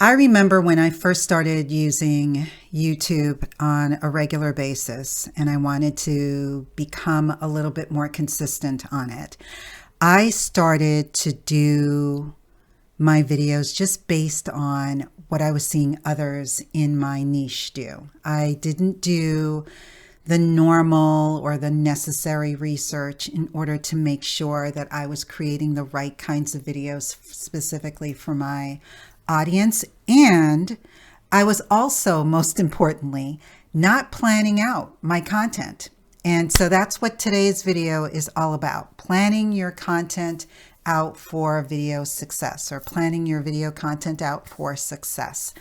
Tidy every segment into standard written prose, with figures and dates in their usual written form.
I remember when I first started using YouTube on a regular basis and I wanted to become a little bit more consistent on it. I started to do my videos just based on what I was seeing others in my niche do. I didn't do the normal or the necessary research in order to make sure that I was creating the right kinds of videos specifically for my audience. And I was also, most importantly, not planning out my content. And so that's what today's video is all about: planning your content out for video success, or planning your video content out for success.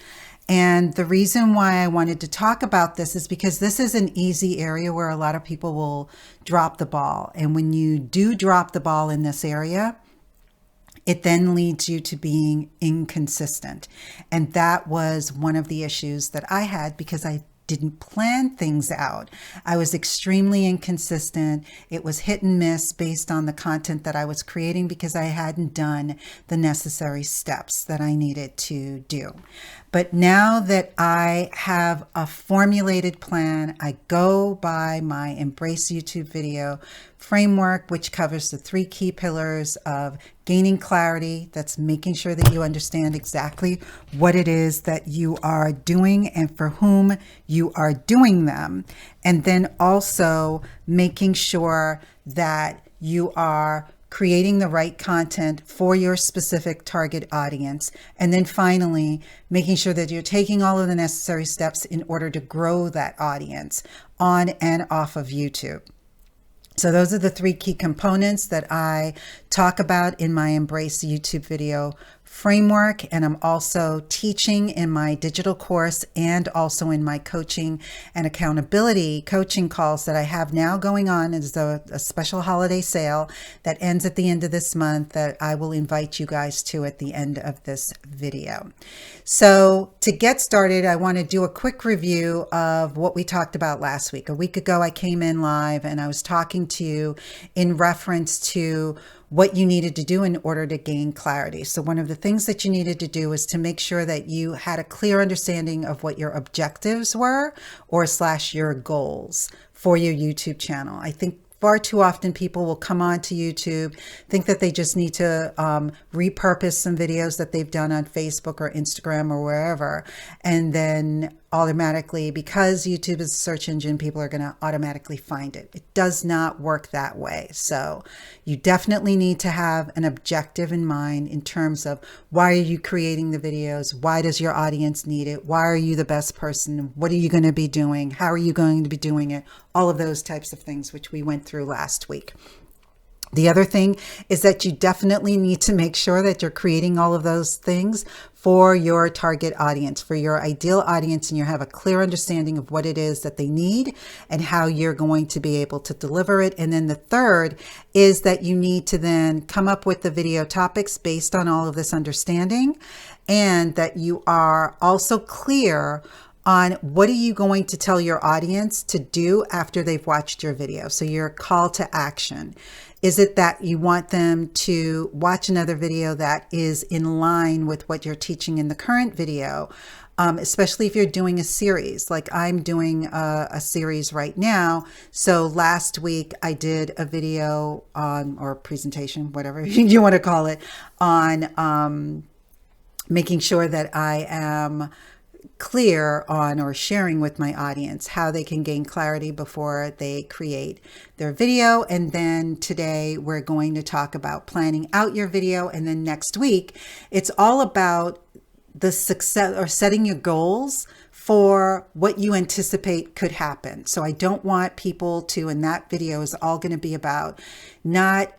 And the reason why I wanted to talk about this is because this is an easy area where a lot of people will drop the ball. And when you do drop the ball in this area, it then leads you to being inconsistent. And that was one of the issues that I had because I didn't plan things out. I was extremely inconsistent. It was hit and miss based on the content that I was creating because I hadn't done the necessary steps that I needed to do. But now that I have a formulated plan, I go by my Embrace YouTube Video framework, which covers the 3 key pillars of gaining clarity. That's making sure that you understand exactly what it is that you are doing and for whom you are doing them. And then also making sure that you are creating the right content for your specific target audience. And then finally, making sure that you're taking all of the necessary steps in order to grow that audience on and off of YouTube. So those are the 3 key components that I talk about in my Embrace YouTube Video framework. And I'm also teaching in my digital course and also in my coaching and accountability coaching calls that I have now going on. It's a special holiday sale that ends at the end of this month that I will invite you guys to at the end of this video. So to get started, I want to do a quick review of what we talked about last week. A week ago, I came in live and I was talking to you in reference to what you needed to do in order to gain clarity. So one of the things that you needed to do is to make sure that you had a clear understanding of what your objectives were or / your goals for your YouTube channel. I think far too often people will come on to YouTube, think that they just need to repurpose some videos that they've done on Facebook or Instagram or wherever. And then automatically, because YouTube is a search engine, people are going to automatically find it. It does not work that way. So you definitely need to have an objective in mind in terms of why are you creating the videos? Why does your audience need it? Why are you the best person? What are you going to be doing? How are you going to be doing it? All of those types of things, which we went through last week. The other thing is that you definitely need to make sure that you're creating all of those things for your target audience, for your ideal audience, and you have a clear understanding of what it is that they need and how you're going to be able to deliver it. And then the third is that you need to then come up with the video topics based on all of this understanding, and that you are also clear on what are you going to tell your audience to do after they've watched your video. So your call to action. Is it that you want them to watch another video that is in line with what you're teaching in the current video? Especially if you're doing a series, like I'm doing a series right now. So last week I did a video on, or presentation, whatever you want to call it, on making sure that I am clear on, or sharing with my audience, how they can gain clarity before they create their video. And then today we're going to talk about planning out your video. And then next week, it's all about the success, or setting your goals for what you anticipate could happen. So I don't want people to, and that video is all going to be about not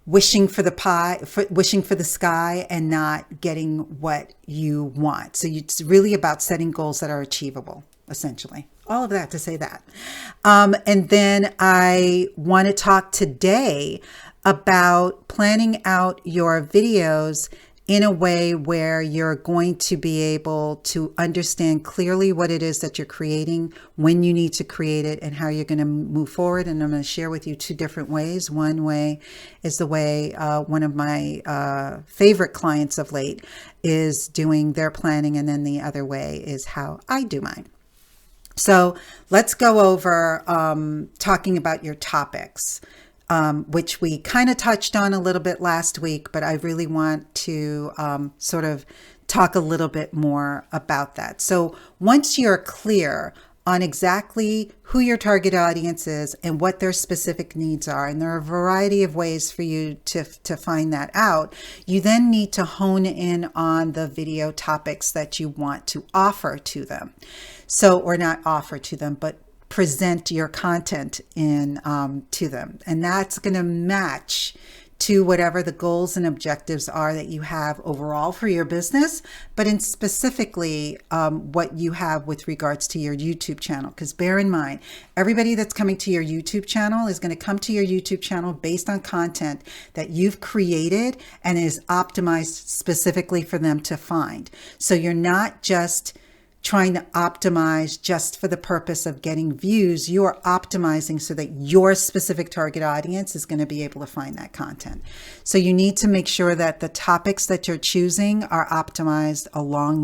wishing for the pie, wishing for the sky and not getting what you want. So it's really about setting goals that are achievable, essentially. All of that to say that. And then I want to talk today about planning out your videos in a way where you're going to be able to understand clearly what it is that you're creating, when you need to create it, and how you're going to move forward. And I'm going to share with you two different ways. One way is the way one of my favorite clients of late is doing their planning, and then the other way is how I do mine. So let's go over talking about your topics, which we kind of touched on a little bit last week, but I really want to sort of talk a little bit more about that. So once you're clear on exactly who your target audience is and what their specific needs are, and there are a variety of ways for you to find that out, you then need to hone in on the video topics that you want to offer to them. So, or not offer to them, but present your content in to them. And that's going to match to whatever the goals and objectives are that you have overall for your business, but in specifically what you have with regards to your YouTube channel. Because bear in mind, everybody that's coming to your YouTube channel is going to come to your YouTube channel based on content that you've created and is optimized specifically for them to find. So you're not just trying to optimize just for the purpose of getting views. You are optimizing so that your specific target audience is going to be able to find that content. So you need to make sure that the topics that you're choosing are optimized along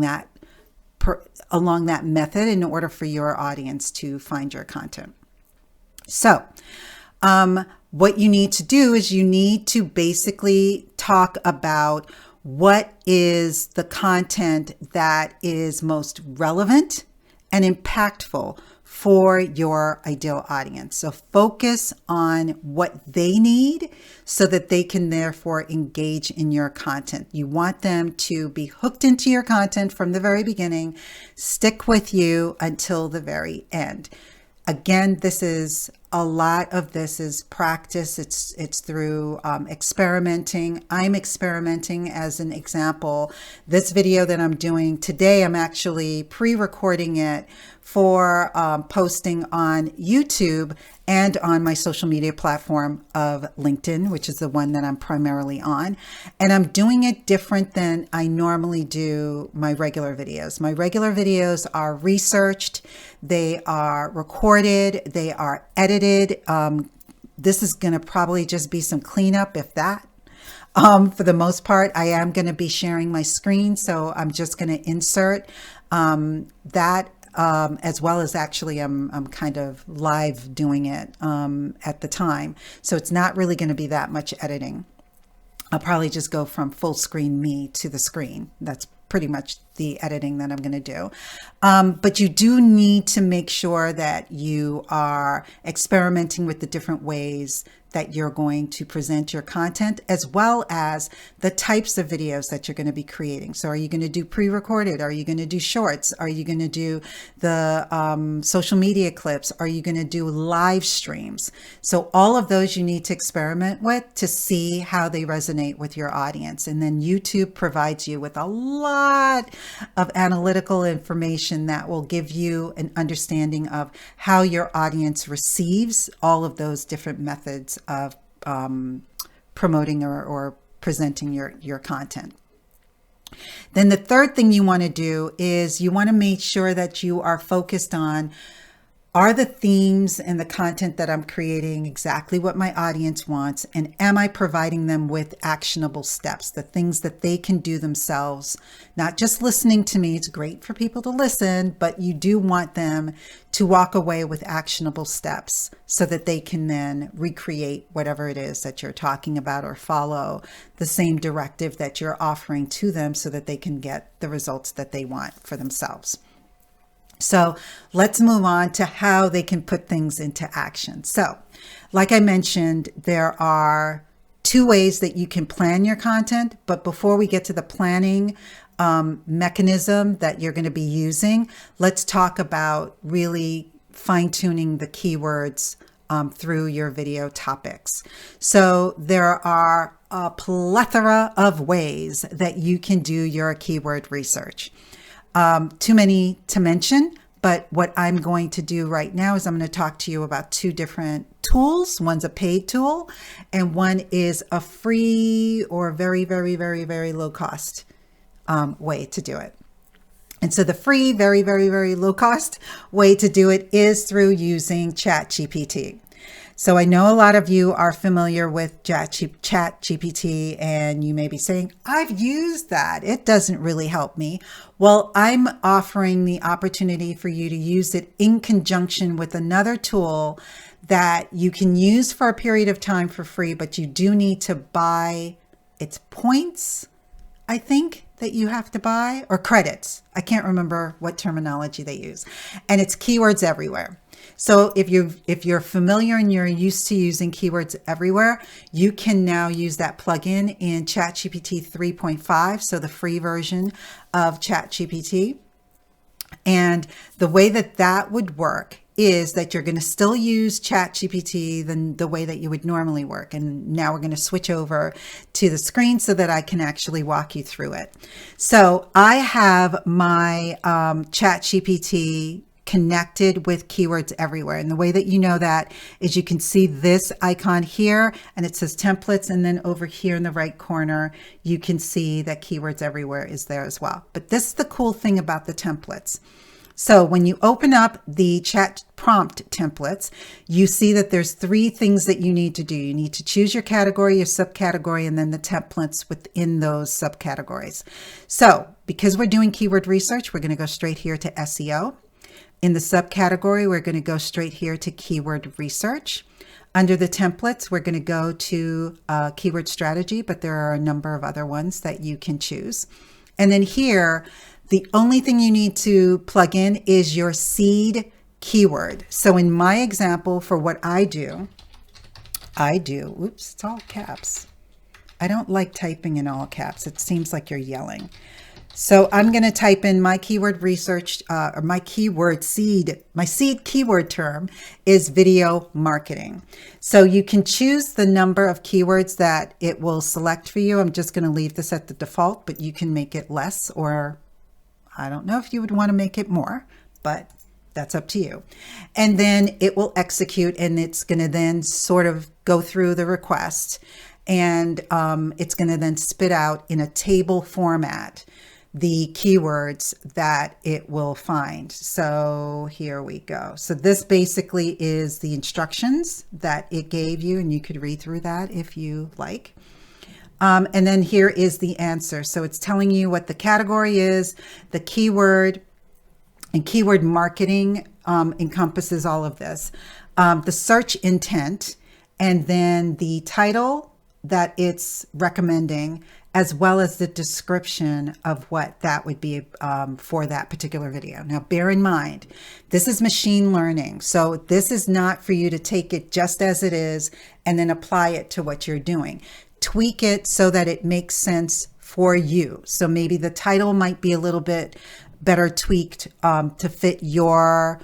that method in order for your audience to find your content. So what you need to do is you need to basically talk about what is the content that is most relevant and impactful for your ideal audience. So focus on what they need so that they can therefore engage in your content. You want them to be hooked into your content from the very beginning, stick with you until the very end. Again, a lot of this is practice. It's through experimenting. I'm experimenting. As an example, this video that I'm doing today, I'm actually pre-recording it for posting on YouTube and on my social media platform of LinkedIn, which is the one that I'm primarily on. And I'm doing it different than I normally do my regular videos. My regular videos are researched, they are recorded, they are edited. This is going to probably just be some cleanup, if that. For the most part, I am going to be sharing my screen, so I'm just going to insert that. As well as actually I'm kind of live doing it at the time. So it's not really going to be that much editing. I'll probably just go from full screen me to the screen. That's pretty much the editing that I'm going to do. But you do need to make sure that you are experimenting with the different ways that you're going to present your content, as well as the types of videos that you're going to be creating. So are you going to do pre-recorded? Are you going to do shorts? Are you going to do the social media clips? Are you going to do live streams? So all of those you need to experiment with to see how they resonate with your audience. And then YouTube provides you with a lot of analytical information that will give you an understanding of how your audience receives all of those different methods of promoting or presenting your content. Then the third thing you want to do is you want to make sure that you are focused on, are the themes and the content that I'm creating exactly what my audience wants? And am I providing them with actionable steps, the things that they can do themselves? Not just listening to me. It's great for people to listen, but you do want them to walk away with actionable steps so that they can then recreate whatever it is that you're talking about, or follow the same directive that you're offering to them so that they can get the results that they want for themselves. So let's move on to how they can put things into action. So like I mentioned, there are two ways that you can plan your content. But before we get to the planning mechanism that you're going to be using, let's talk about really fine-tuning the keywords through your video topics. So there are a plethora of ways that you can do your keyword research. Too many to mention, But what I'm going to do right now is I'm going to talk to you about two different tools. One's a paid tool and one is a free or very, very, very, very low cost way to do it. And so the free, very, very, very low cost way to do it is through using ChatGPT. So I know a lot of you are familiar with ChatGPT and you may be saying, I've used that. It doesn't really help me. Well, I'm offering the opportunity for you to use it in conjunction with another tool that you can use for a period of time for free, but you do need to buy its points, I think, that you have to buy, or credits. I can't remember what terminology they use. And it's Keywords Everywhere. So if you're familiar and you're used to using Keywords Everywhere, you can now use that plugin in ChatGPT 3.5, so the free version of ChatGPT. And the way that that would work is that you're going to still use ChatGPT the way that you would normally work. And now we're going to switch over to the screen so that I can actually walk you through it. So I have my ChatGPT connected with Keywords Everywhere. And the way that you know that is you can see this icon here and it says templates. And then over here in the right corner, you can see that Keywords Everywhere is there as well. But this is the cool thing about the templates. So when you open up the chat prompt templates, you see that there's three things that you need to do. You need to choose your category, your subcategory, and then the templates within those subcategories. So because we're doing keyword research, we're going to go straight here to SEO. In the subcategory, we're going to go straight here to keyword research. Under the templates, we're going to go to keyword strategy, but there are a number of other ones that you can choose. And then here, the only thing you need to plug in is your seed keyword. So in my example, for what I do, oops, it's all caps. I don't like typing in all caps. It seems like you're yelling. So I'm going to type in my keyword research, or my keyword seed. My seed keyword term is video marketing. So you can choose the number of keywords that it will select for you. I'm just going to leave this at the default, but you can make it less, or I don't know if you would want to make it more, but that's up to you. And then it will execute, and it's going to then sort of go through the request, and it's going to then spit out in a table format the keywords that it will find. So here we go. So this basically is the instructions that it gave you, and you could read through that if you like. And then here is the answer. So it's telling you what the category is, the keyword, and keyword marketing encompasses all of this. The search intent, and then the title that it's recommending, as well as the description of what that would be for that particular video. Now, bear in mind, this is machine learning. So this is not for you to take it just as it is and then apply it to what you're doing. Tweak it so that it makes sense for you. So maybe the title might be a little bit better tweaked to fit your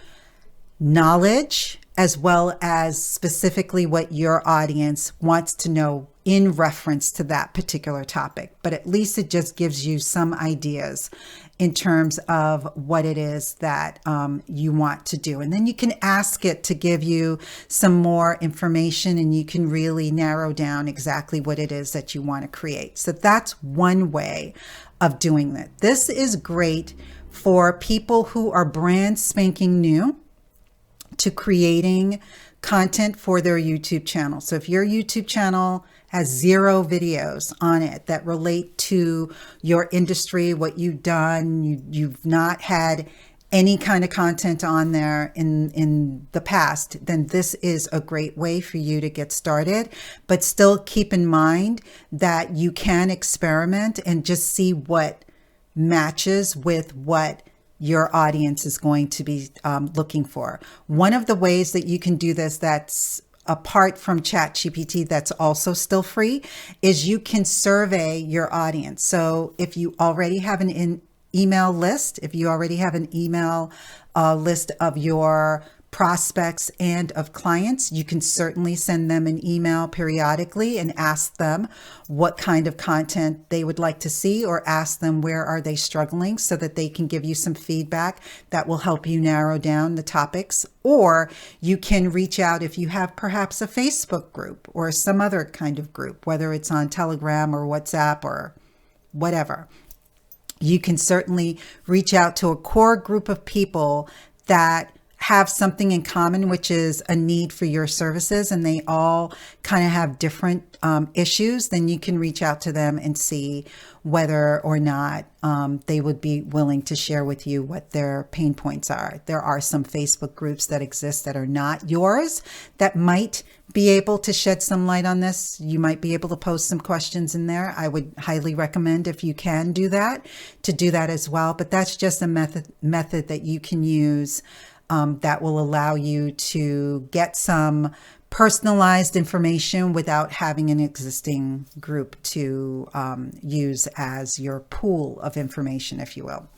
knowledge, as well as specifically what your audience wants to know in reference to that particular topic. But at least it just gives you some ideas in terms of what it is that you want to do. And then you can ask it to give you some more information, and you can really narrow down exactly what it is that you want to create. So that's one way of doing that. This is great for people who are brand spanking new to creating content for their YouTube channel. So if your YouTube channel has 0 videos on it that relate to your industry, what you've done, you've not had any kind of content on there in the past, then this is a great way for you to get started. But still keep in mind that you can experiment and just see what matches with what your audience is going to be looking for. One of the ways that you can do this that's apart from ChatGPT, that's also still free, is you can survey your audience. So if you already have an email list, if you already have an email list of your prospects and of clients, you can certainly send them an email periodically and ask them what kind of content they would like to see, or ask them where are they struggling, so that they can give you some feedback that will help you narrow down the topics. Or you can reach out if you have perhaps a Facebook group or some other kind of group, whether it's on Telegram or WhatsApp or whatever. You can certainly reach out to a core group of people that have something in common, which is a need for your services, and they all kind of have different issues. Then you can reach out to them and see whether or not they would be willing to share with you what their pain points are. There are some Facebook groups that exist that are not yours that might be able to shed some light on this. You might be able to post some questions in there. I would highly recommend, if you can do that, to do that as well. But that's just a method that you can use that will allow you to get some personalized information without having an existing group to use as your pool of information, if you will.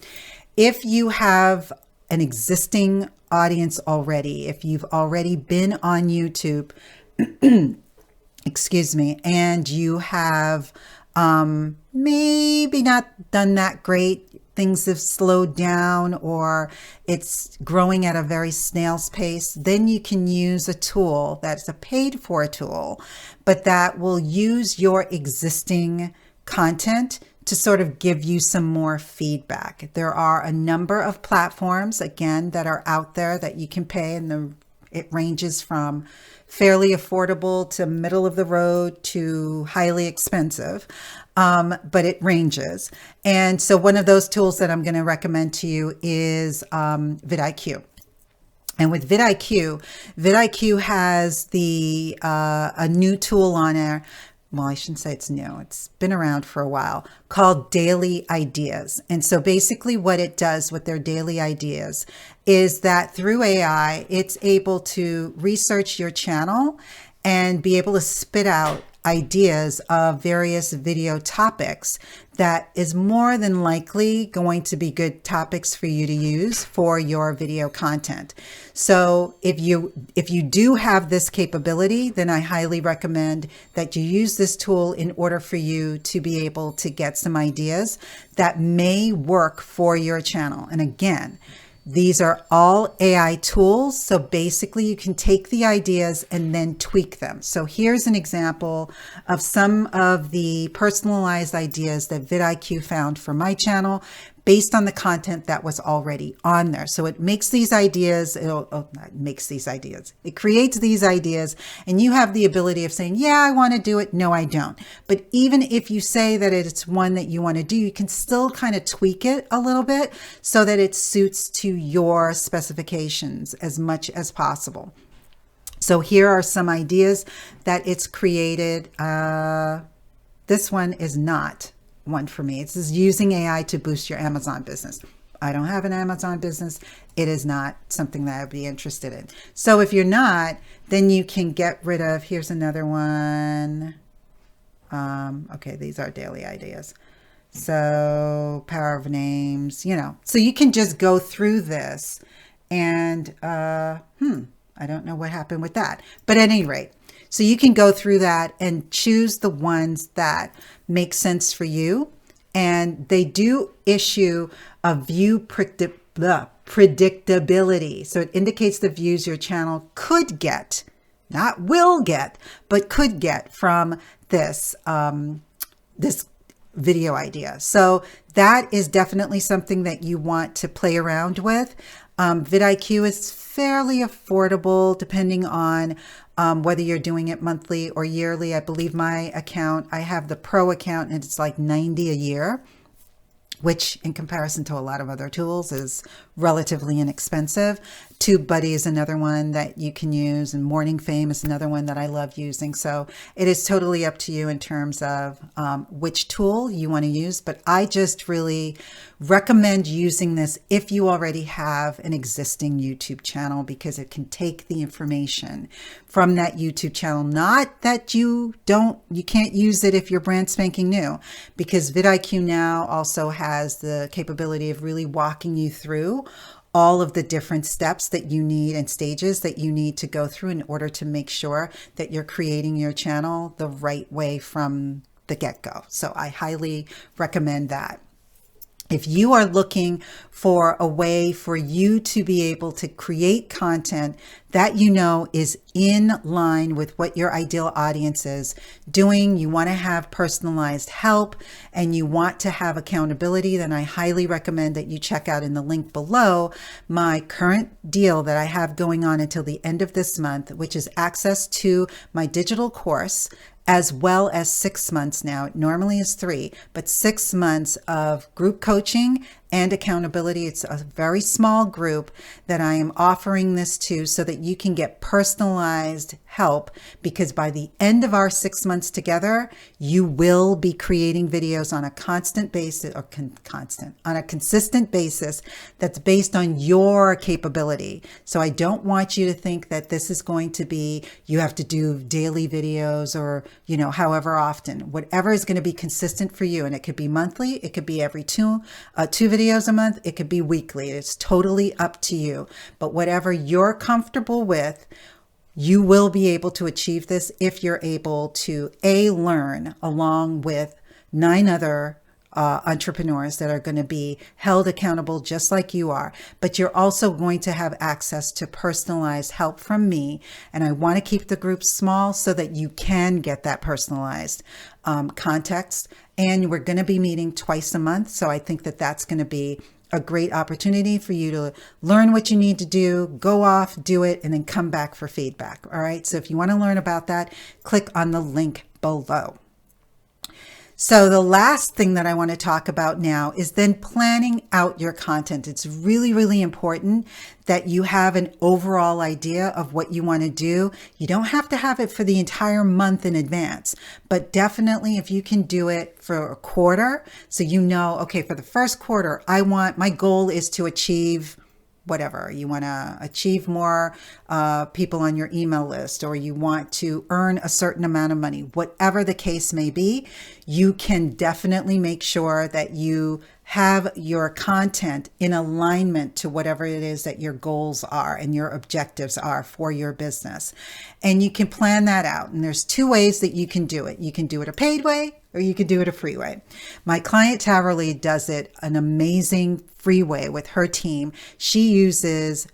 If you have an existing audience already, if you've already been on YouTube, excuse me, and you have maybe not done that great, things have slowed down, or it's growing at a very snail's pace, then you can use a tool that's a paid for tool, but that will use your existing content to sort of give you some more feedback. There are a number of platforms, again, that are out there that you can pay, and it ranges from fairly affordable to middle of the road to highly expensive. But it ranges. And so one of those tools that I'm going to recommend to you is vidIQ. And with vidIQ has a new tool on there. Well, I shouldn't say it's new. It's been around for a while, called Daily Ideas. And so basically what it does with their Daily Ideas is that through AI, it's able to research your channel and be able to spit out ideas of various video topics that is more than likely going to be good topics for you to use for your video content. So if you do have this capability, then I highly recommend that you use this tool in order for you to be able to get some ideas that may work for your channel. And again, these are all AI tools. So basically you can take the ideas and then tweak them. So here's an example of some of the personalized ideas that vidIQ found for my channel based on the content that was already on there. So it makes these ideas, it creates these ideas, and you have the ability of saying, yeah, I want to do it. No, I don't. But even if you say that it's one that you want to do, you can still kind of tweak it a little bit so that it suits to your specifications as much as possible. So here are some ideas that it's created. This one is not one for me. It says using AI to boost your Amazon business. I don't have an Amazon business. It is not something that I'd be interested in. So if you're not, then you can get rid of, here's another one. Okay, these are daily ideas. So power of names, so you can just go through this and, I don't know what happened with that, but at any rate, so you can go through that and choose the ones that make sense for you. And they do issue a view predictability. So it indicates the views your channel could get, not will get, but could get from this, this video idea. So that is definitely something that you want to play around with. vidIQ is fairly affordable depending on whether you're doing it monthly or yearly. I believe my account, I have the pro account, and it's like $90 a year, which in comparison to a lot of other tools is relatively inexpensive. TubeBuddy is another one that you can use, and Morning Fame is another one that I love using. So it is totally up to you in terms of which tool you want to use, but I just really recommend using this if you already have an existing YouTube channel, because it can take the information from that YouTube channel. Not that you can't use it if you're brand spanking new, because vidIQ now also has the capability of really walking you through all of the different steps that you need and stages that you need to go through in order to make sure that you're creating your channel the right way from the get-go. So I highly recommend that. If you are looking for a way for you to be able to create content that you know is in line with what your ideal audience is doing, you want to have personalized help, and you want to have accountability, then I highly recommend that you check out in the link below my current deal that I have going on until the end of this month, which is access to my digital course, as well as 6 months now. It normally is 3, but 6 months of group coaching and accountability. It's a very small group that I am offering this to so that you can get personalized help, because by the end of our 6 months together, you will be creating videos on a constant basis, or on a consistent basis that's based on your capability. So I don't want you to think that this is going to be, you have to do daily videos or, however often. Whatever is going to be consistent for you, and it could be monthly, it could be every two videos a month, it could be weekly. It's totally up to you. But whatever you're comfortable with, you will be able to achieve this if you're able to learn along with 9 other entrepreneurs that are going to be held accountable just like you are. But you're also going to have access to personalized help from me. And I want to keep the group small so that you can get that personalized context. And we're going to be meeting twice a month. So I think that that's going to be a great opportunity for you to learn what you need to do, go off, do it, and then come back for feedback. All right. So if you want to learn about that, click on the link below. So the last thing that I want to talk about now is then planning out your content. It's really, really important that you have an overall idea of what you want to do. You don't have to have it for the entire month in advance, but definitely if you can do it for a quarter, so okay, for the first quarter, my goal is to achieve whatever. You want to achieve more people on your email list, or you want to earn a certain amount of money, whatever the case may be, you can definitely make sure that you have your content in alignment to whatever it is that your goals are and your objectives are for your business. And you can plan that out. And there's 2 ways that you can do it. You can do it a paid way, or you could do it a free way. My client Tara Lee does it an amazing free way with her team. She uses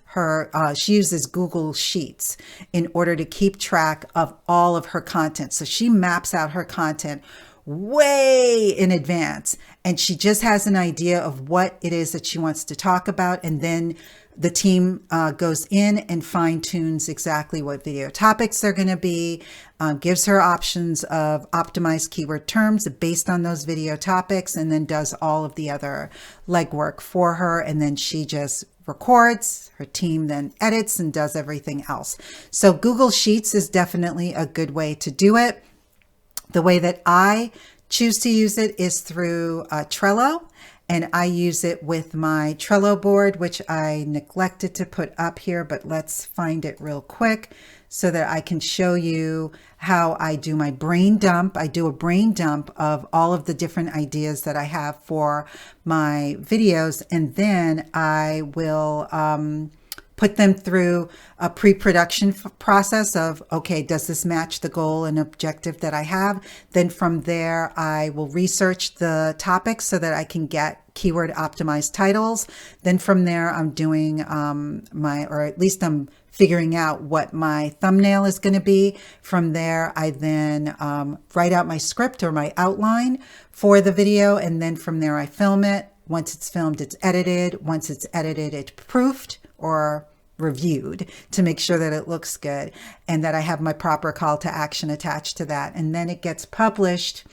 Google Sheets in order to keep track of all of her content. So she maps out her content way in advance, and she just has an idea of what it is that she wants to talk about, and then the team goes in and fine tunes exactly what video topics they're going to be, gives her options of optimized keyword terms based on those video topics, and then does all of the other legwork for her. And then she just records, her team then edits and does everything else. So Google Sheets is definitely a good way to do it. The way that I choose to use it is through Trello. And I use it with my Trello board, which I neglected to put up here, but let's find it real quick so that I can show you how I do my brain dump. I do a brain dump of all of the different ideas that I have for my videos, and then I will put them through a pre-production process of, okay, does this match the goal and objective that I have? Then from there, I will research the topics so that I can get keyword optimized titles. Then from there, I'm doing or at least I'm figuring out what my thumbnail is going to be. From there, I then write out my script or my outline for the video. And then from there, I film it. Once it's filmed, it's edited. Once it's edited, it's proofed or reviewed to make sure that it looks good and that I have my proper call to action attached to that. And then it gets published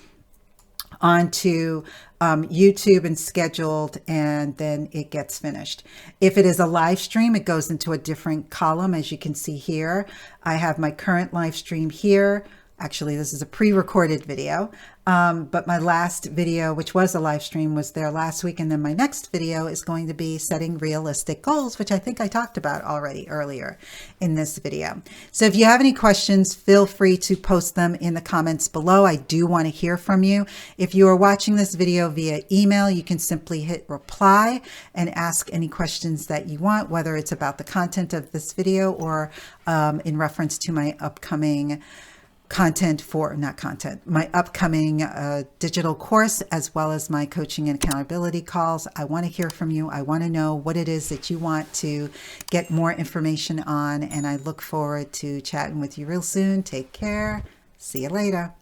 onto YouTube and scheduled, and then it gets finished. If it is a live stream, it goes into a different column. As you can see here, I have my current live stream here. Actually, this is a pre-recorded video, but my last video, which was a live stream, was there last week. And then my next video is going to be setting realistic goals, which I think I talked about already earlier in this video. So if you have any questions, feel free to post them in the comments below. I do want to hear from you. If you are watching this video via email, you can simply hit reply and ask any questions that you want, whether it's about the content of this video or in reference to my upcoming my upcoming digital course, as well as my coaching and accountability calls. I want to hear from you. I want to know what it is that you want to get more information on, and I look forward to chatting with you real soon. Take care. See you later.